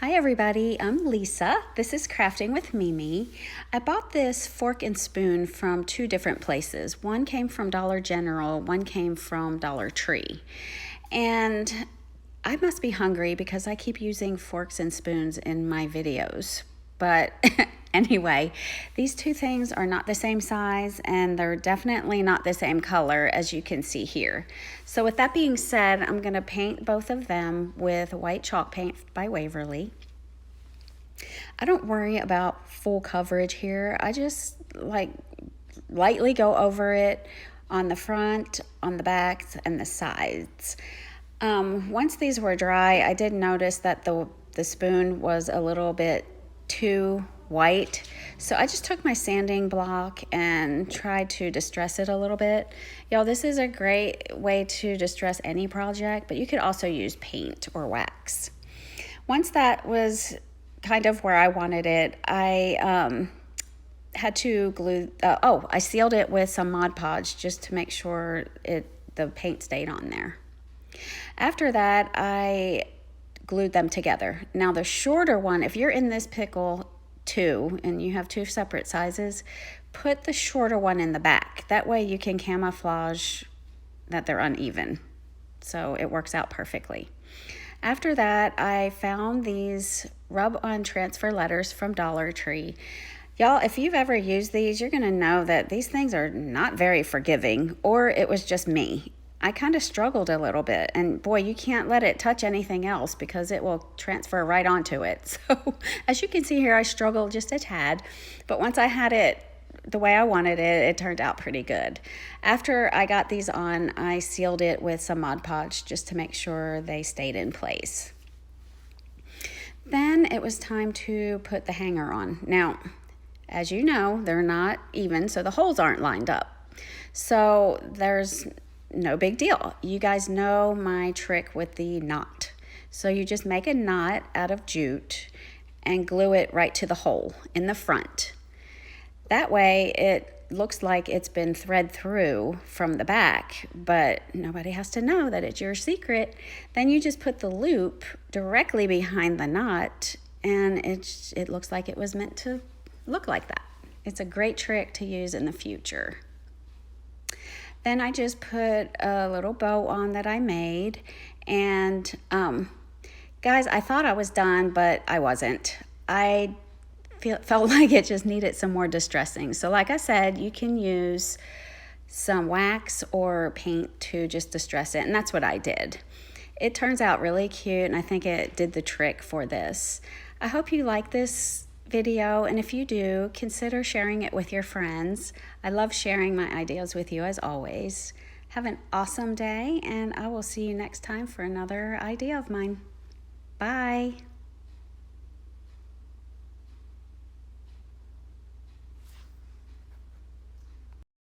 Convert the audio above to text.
Hi everybody, I'm Lisa. This is Crafting with Mimi. I bought this fork and spoon from two different places. One came from Dollar General, one came from Dollar Tree. And I must be hungry because I keep using forks and spoons in my videos. But anyway, these two things are not the same size and they're definitely not the same color as you can see here. So with that being said, I'm going to paint both of them with white chalk paint by Waverly. I don't worry about full coverage here. I just lightly go over it on the front, on the backs, and the sides. Once these were dry, I did notice that the spoon was a little bit too white. So I just took my sanding block and tried to distress it a little bit. Y'all, this is a great way to distress any project, but you could also use paint or wax. Once that was kind of where I wanted it, I had to glue, I sealed it with some Mod Podge just to make sure the paint stayed on there. After that, I glued them together. Now the shorter one, if you're in this pickle too, and you have two separate sizes, put the shorter one in the back. That way you can camouflage that they're uneven. So it works out perfectly. After that, I found these rub-on transfer letters from Dollar Tree. Y'all, if you've ever used these, you're gonna know that these things are not very forgiving, or it was just me. I kind of struggled a little bit, and boy, you can't let it touch anything else because it will transfer right onto it. So as you can see here, I struggled just a tad, but once I had it the way I wanted it, it turned out pretty good. After I got these on, I sealed it with some Mod Podge just to make sure they stayed in place. Then it was time to put the hanger on. Now, as you know, they're not even, so the holes aren't lined up. So there's no big deal. You guys know my trick with the knot. So you just make a knot out of jute and glue it right to the hole in the front. That way it looks like it's been thread through from the back, but nobody has to know that it's your secret. Then you just put the loop directly behind the knot and it looks like it was meant to look like that. It's a great trick to use in the future. Then I just put a little bow on that I made, and guys, I thought I was done, but I wasn't. I felt like it just needed some more distressing. So like I said, you can use some wax or paint to just distress it, and that's what I did. It turns out really cute, and I think it did the trick for this. I hope you like this video, and if you do, consider sharing it with your friends. I love sharing my ideas with you as always. Have an awesome day, and I will see you next time for another idea of mine. Bye.